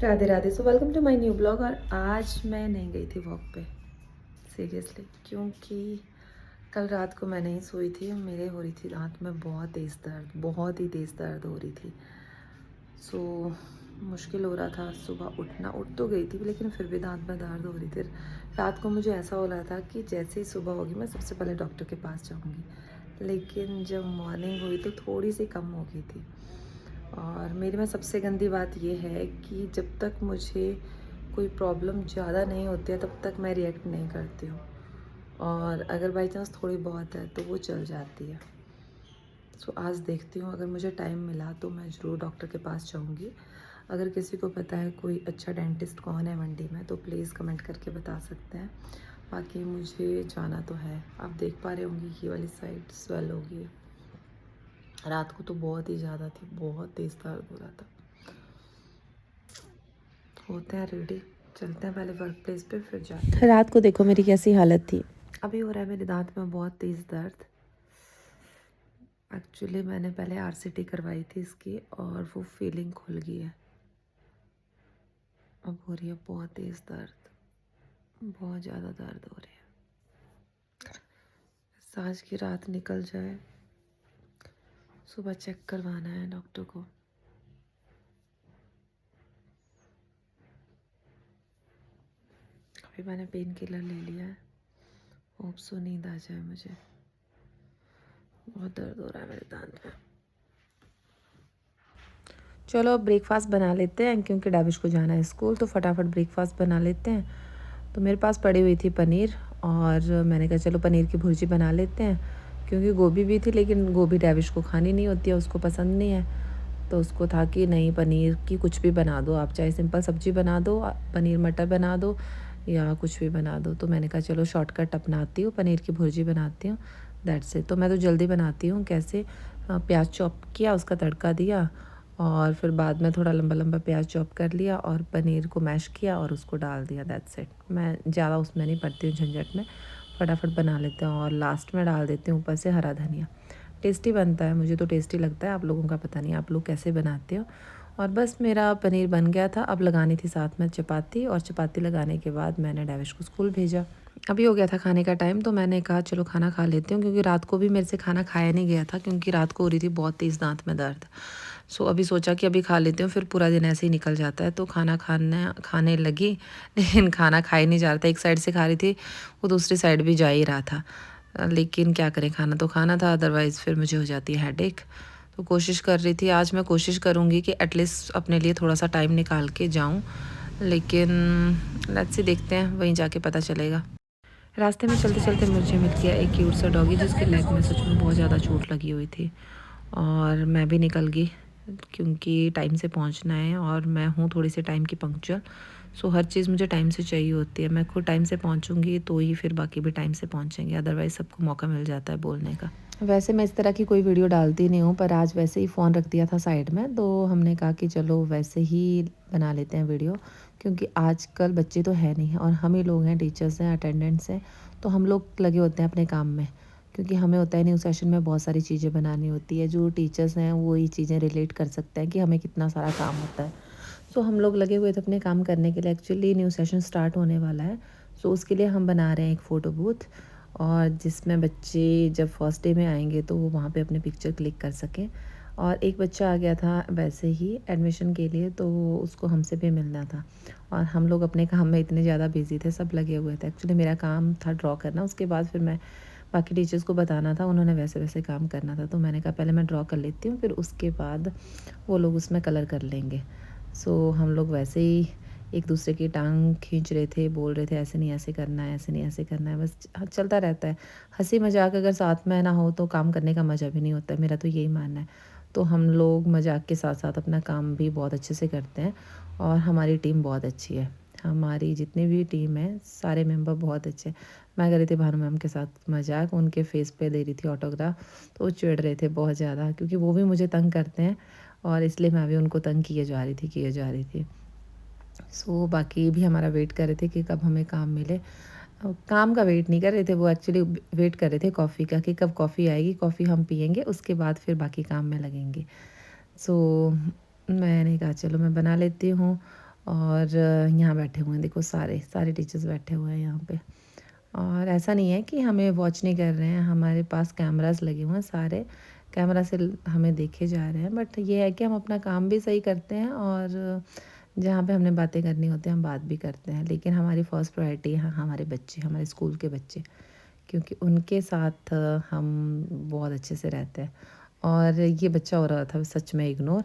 Radhe Radhe. So welcome to my new blog. और आज मैं नहीं गई थी वॉक पे सीरियसली, क्योंकि कल रात को मैं नहीं सोई थी। मेरे हो रही थी दांत में बहुत तेज़ दर्द, बहुत ही तेज़ दर्द हो रही थी। सो मुश्किल हो रहा था सुबह उठना। उठ तो गई थी लेकिन फिर भी दांत में दर्द हो रही थी। रात को मुझे ऐसा हो रहा था कि जैसे ही सुबह होगी मैं सबसे पहले डॉक्टर के पास जाऊँगी, लेकिन जब मॉर्निंग हुई तो थोड़ी सी कम हो गई थी। और मेरे में सबसे गंदी बात ये है कि जब तक मुझे कोई प्रॉब्लम ज़्यादा नहीं होती है तब तक मैं रिएक्ट नहीं करती हूँ, और अगर बाई चांस थोड़ी बहुत है तो वो चल जाती है। सो आज देखती हूँ, अगर मुझे टाइम मिला तो मैं ज़रूर डॉक्टर के पास जाऊँगी। अगर किसी को पता है कोई अच्छा डेंटिस्ट कौन है मंडी में तो प्लीज़ कमेंट करके बता सकते हैं। बाकी मुझे जाना तो है। आप देख पा रहे होंगे ये वाली साइड स्वेल हो गई है। रात को तो बहुत ही ज़्यादा थी, बहुत तेज़ दर्द हो रहा था। होते हैं रेडी, चलते हैं पहले वर्क प्लेस पे फिर जाते हैं। रात को देखो मेरी कैसी हालत थी। अभी हो रहा है मेरे दांत में बहुत तेज़ दर्द। एक्चुअली मैंने पहले आरसीटी करवाई थी इसकी और वो फीलिंग खुल गई है। अब हो रही है बहुत तेज़ दर्द, बहुत ज़्यादा दर्द हो रही है। आज की रात निकल जाए, सुबह चेक करवाना है डॉक्टर को। अभी मैंने पेन किलर ले लिया है, होप सो नींद आ जाए मुझे। बहुत दर्द हो रहा है मेरे दांत में। चलो अब ब्रेकफास्ट बना लेते हैं, क्योंकि डाबिश को जाना है स्कूल, तो फटाफट ब्रेकफास्ट बना लेते हैं। तो मेरे पास पड़ी हुई थी पनीर, और मैंने कहा चलो पनीर की भुर्जी बना लेते हैं, क्योंकि गोभी भी थी लेकिन गोभी डाबिश को खानी नहीं होती है, उसको पसंद नहीं है। तो उसको था कि नहीं, पनीर की कुछ भी बना दो आप, चाहे सिंपल सब्जी बना दो, पनीर मटर बना दो या कुछ भी बना दो। तो मैंने कहा चलो शॉर्टकट अपनाती हूँ, पनीर की भुर्जी बनाती हूँ, दैट्स इट। तो मैं तो जल्दी बनाती हूँ। कैसे, प्याज चॉप किया, उसका तड़का दिया, और फिर बाद में थोड़ा लंबा लंबा प्याज चॉप कर लिया और पनीर को मैश किया और उसको डाल दिया, दैट्स इट। मैं ज़्यादा उसमें नहीं पड़ती हूँ झंझट में, फटाफट बना लेते हैं। और लास्ट में डाल देती हूँ ऊपर से हरा धनिया। टेस्टी बनता है, मुझे तो टेस्टी लगता है। आप लोगों का पता नहीं आप लोग कैसे बनाते हो। और बस मेरा पनीर बन गया था। अब लगानी थी साथ में चपाती, और चपाती लगाने के बाद मैंने डाविश को स्कूल भेजा। अभी हो गया था खाने का टाइम, तो मैंने कहा चलो खाना खा लेती हूँ, क्योंकि रात को भी मेरे से खाना खाया नहीं गया था, क्योंकि रात को हो रही थी बहुत तेज़ दांत में दर्द। सो अभी सोचा कि अभी खा लेती हूँ, फिर पूरा दिन ऐसे ही निकल जाता है। तो खाना खाने लगी, लेकिन खाना खा ही नहीं जा रहा था। एक साइड से खा रही थी, वो दूसरी साइड भी जा ही रहा था। लेकिन क्या करें, खाना तो खाना था, अदरवाइज़ फिर मुझे हो जाती है हेडेक। तो कोशिश कर रही थी, आज मैं कोशिश करूँगी कि एटलीस्ट अपने लिए थोड़ा सा टाइम निकाल के जाऊँ, लेकिन लेट्स सी, देखते हैं, वहीं जाके पता चलेगा। रास्ते में चलते चलते मुझे मिल गया एक क्यूट सा डॉगी, जिसके लेग में सच में बहुत ज़्यादा चोट लगी हुई थी। और मैं भी निकल गई, क्योंकि टाइम से पहुंचना है, और मैं हूँ थोड़ी सी टाइम की पंक्चुअल। सो हर चीज़ मुझे टाइम से चाहिए होती है। मैं खुद टाइम से पहुंचूंगी तो ही फिर बाकी भी टाइम से पहुंचेंगे, अदरवाइज़ सबको मौका मिल जाता है बोलने का। वैसे मैं इस तरह की कोई वीडियो डालती नहीं हूँ, पर आज वैसे ही फ़ोन रख दिया था साइड में, तो हमने कहा कि चलो वैसे ही बना लेते हैं वीडियो, क्योंकि आजकल बच्चे तो है नहीं, और हम ही लोग हैं, टीचर्स हैं, अटेंडेंट्स हैं, तो हम लोग लगे होते हैं अपने काम में, क्योंकि हमें होता है न्यू सेशन में बहुत सारी चीज़ें बनानी होती है। जो टीचर्स हैं वो ये चीज़ें रिलेट कर सकते हैं कि हमें कितना सारा काम होता है। सो हम लोग लगे हुए थे अपने काम करने के लिए। एक्चुअली न्यू सेशन स्टार्ट होने वाला है, सो उसके लिए हम बना रहे हैं एक फ़ोटो बूथ, और जिसमें बच्चे जब फर्स्ट डे में आएंगे तो वो वहाँ पे अपने पिक्चर क्लिक कर सकें। और एक बच्चा आ गया था वैसे ही एडमिशन के लिए, तो उसको हमसे भी मिलना था, और हम लोग अपने काम में इतने ज़्यादा बिजी थे, सब लगे हुए थे। एक्चुअली मेरा काम था ड्रॉ करना, उसके बाद फिर मैं बाकी टीचर्स को बताना था, उन्होंने वैसे वैसे काम करना था। तो मैंने कहा पहले मैं ड्रॉ कर लेती हूँ, फिर उसके बाद वो लोग उसमें कलर कर लेंगे। सो हम लोग वैसे ही एक दूसरे की टांग खींच रहे थे, बोल रहे थे ऐसे नहीं ऐसे करना है, ऐसे नहीं ऐसे करना है, बस चलता रहता है। हंसी मजाक अगर साथ में ना हो तो काम करने का मज़ा भी नहीं होता है, मेरा तो यही मानना है। तो हम लोग मजाक के साथ साथ अपना काम भी बहुत अच्छे से करते हैं, और हमारी टीम बहुत अच्छी है। हमारी जितनी भी टीम है सारे मेंबर बहुत अच्छे हैं। मैं कर रही थी भानु मैम के साथ मजाक, उनके फेस पे दे रही थी ऑटोग्राफ, तो वो चिढ़ रहे थे बहुत ज़्यादा, क्योंकि वो भी मुझे तंग करते हैं, और इसलिए मैं भी उनको तंग किए जा रही थी। सो बाकी भी हमारा वेट कर रहे थे कि कब हमें काम मिले। काम का वेट नहीं कर रहे थे वो, एक्चुअली वेट कर रहे थे कॉफ़ी का, कि कब कॉफ़ी आएगी, कॉफ़ी हम पियेंगे, उसके बाद फिर बाकी काम में लगेंगे। सो मैंने कहा चलो मैं बना लेती हूँ। और यहाँ बैठे हुए हैं, देखो सारे टीचर्स बैठे हुए हैं यहाँ पे। और ऐसा नहीं है कि हमें वॉच नहीं कर रहे हैं, हमारे पास कैमरास लगे हुए हैं, सारे कैमरा से हमें देखे जा रहे हैं। बट ये है कि हम अपना काम भी सही करते हैं और जहाँ पे हमने बातें करनी होती है हम बात भी करते हैं। लेकिन हमारी फ़र्स्ट प्रायोरिटी है हमारे बच्चे, हमारे स्कूल के बच्चे, क्योंकि उनके साथ हम बहुत अच्छे से रहते हैं। और ये बच्चा हो रहा था सच में इग्नोर,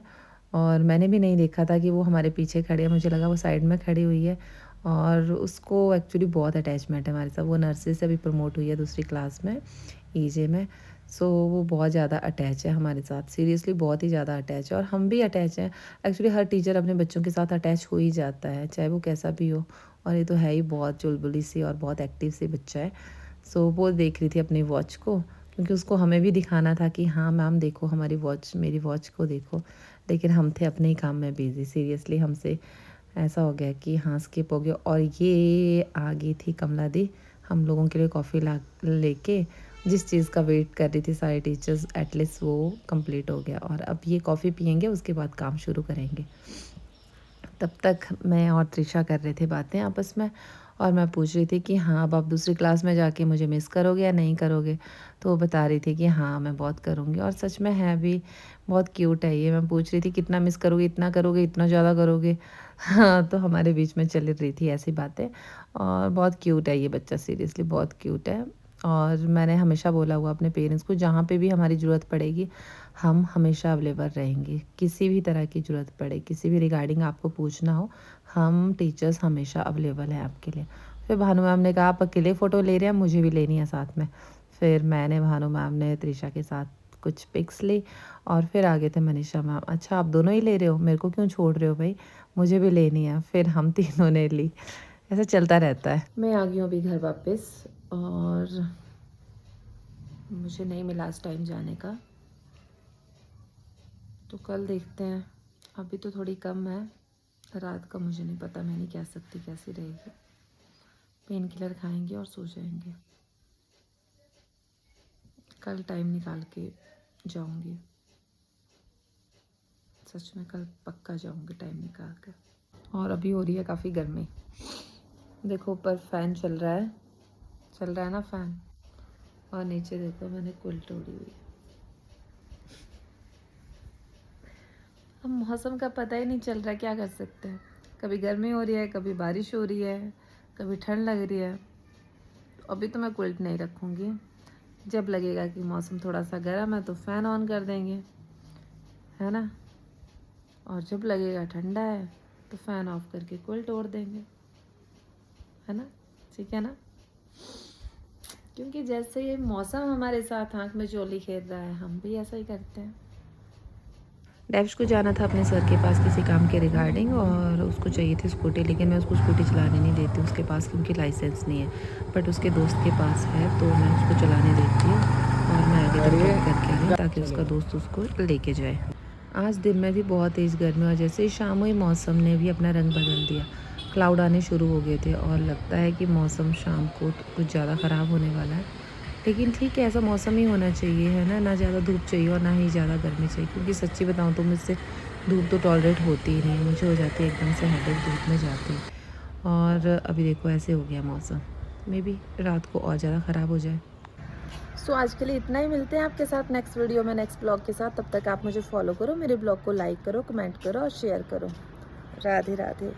और मैंने भी नहीं देखा था कि वो हमारे पीछे खड़ी है, मुझे लगा वो साइड में खड़ी हुई है। और उसको एक्चुअली बहुत अटैचमेंट है हमारे साथ, वो नर्सरी से अभी प्रमोट हुई है दूसरी क्लास में, ईजे में। सो वो बहुत ज़्यादा अटैच है हमारे साथ, सीरियसली बहुत ही ज़्यादा अटैच है, और हम भी अटैच हैं। एक्चुअली हर टीचर अपने बच्चों के साथ अटैच हो ही जाता है, चाहे वो कैसा भी हो। और ये तो है ही बहुत चुलबुली सी और बहुत एक्टिव सी बच्चा है। सो वो देख रही थी अपनी वॉच को, क्योंकि उसको हमें भी दिखाना था कि हाँ मैम देखो हमारी वॉच, मेरी वॉच को देखो। लेकिन हम थे अपने ही काम में बिज़ी, सीरियसली हमसे ऐसा हो गया कि हाँ स्किप हो गया। और ये आ गई थी कमला दी हम लोगों के लिए कॉफ़ी ला लेके, जिस चीज़ का वेट कर रही थी सारे टीचर्स, एटलीस्ट वो कंप्लीट हो गया। और अब ये कॉफ़ी पियेंगे, उसके बाद काम शुरू करेंगे। तब तक मैं और त्रिशा कर रहे थे बातें आपस में, और मैं पूछ रही थी कि हाँ अब आप दूसरी क्लास में जाके मुझे मिस करोगे या नहीं करोगे। तो वो बता रही थी कि हाँ मैं बहुत करूँगी, और सच में है भी, बहुत क्यूट है ये। मैं पूछ रही थी कितना मिस करोगे, इतना करोगे, इतना ज़्यादा करोगे। हाँ तो हमारे बीच में चल रही थी ऐसी बातें। और बहुत क्यूट है ये बच्चा, सीरियसली बहुत क्यूट है। और मैंने हमेशा बोला हुआ अपने पेरेंट्स को, जहाँ पे भी हमारी ज़रूरत पड़ेगी हम हमेशा अवेलेबल रहेंगे। किसी भी तरह की ज़रूरत पड़े, किसी भी रिगार्डिंग आपको पूछना हो, हम टीचर्स हमेशा अवेलेबल हैं आपके लिए। फिर भानु मैम ने कहा आप अकेले फ़ोटो ले रहे हैं, मुझे भी लेनी है साथ में। फिर मैंने, भानु मैम ने त्रिशा के साथ कुछ पिक्स ली, और फिर आगे थे मनीषा मैम। अच्छा आप दोनों ही ले रहे हो, मेरे को क्यों छोड़ रहे हो भाई, मुझे भी लेनी है। फिर हम तीनों ने ली, ऐसा चलता रहता है। मैं आ गई हूँ अभी घर वापस, और मुझे नहीं मिला इस टाइम जाने का, तो कल देखते हैं। अभी तो थोड़ी कम है, रात का मुझे नहीं पता, मैं नहीं कह सकती कैसी रहेगी। पेन किलर खाएंगे और सो जाएंगे। कल टाइम निकाल के जाऊंगी, सच में कल पक्का जाऊंगी टाइम निकाल कर। और अभी हो रही है काफ़ी गर्मी, देखो ऊपर फ़ैन चल रहा है ना फ़ैन, और नीचे देखो मैंने क्विल्ट ओढ़ी हुई है। अब मौसम का पता ही नहीं चल रहा, क्या कर सकते हैं। कभी गर्मी हो रही है, कभी बारिश हो रही है, कभी ठंड लग रही है। अभी तो मैं क्विल्ट नहीं रखूँगी, जब लगेगा कि मौसम थोड़ा सा गर्म है तो फ़ैन ऑन कर देंगे, है ना। और जब लगेगा ठंडा है तो फ़ैन ऑफ करके क्विल्ट ओढ़ देंगे, है ना, ठीक है ना। क्योंकि जैसे ये मौसम हमारे साथ आँख में चोली खेल रहा है, हम भी ऐसा ही करते हैं। डैविश को जाना था अपने सर के पास किसी काम के रिगार्डिंग, और उसको चाहिए थी स्कूटी, लेकिन मैं उसको स्कूटी चलाने नहीं देती उसके पास, क्योंकि लाइसेंस नहीं है। बट उसके दोस्त के पास है, तो मैं उसको चलाने देती हूँ, और मैं आगे तक ड्रॉप करके आ रही हूँ ताकि उसका दोस्त उसको लेके जाए। आज दिन में भी बहुत तेज़ गर्मी, और जैसे ही शाम हुई मौसम ने भी अपना रंग बदल दिया, क्लाउड आने शुरू हो गए थे, और लगता है कि मौसम शाम को कुछ ज़्यादा ख़राब होने वाला है। लेकिन ठीक है, ऐसा मौसम ही होना चाहिए, है ना, ना ज़्यादा धूप चाहिए और ना ही ज़्यादा गर्मी चाहिए। क्योंकि सच्ची बताऊँ तो मुझसे धूप तो टॉलरेट होती ही नहीं है, मुझे हो जाती है एकदम से हेडेक धूप में जाती है। और अभी देखो ऐसे हो गया मौसम, मे बी रात को और ज़्यादा ख़राब हो जाए। सो आज के लिए इतना ही, मिलते हैं आपके साथ नेक्स्ट वीडियो में, नेक्स्ट ब्लॉग के साथ। तब तक आप मुझे फॉलो करो, मेरे ब्लॉग को लाइक करो, कमेंट करो और शेयर करो। राधे राधे।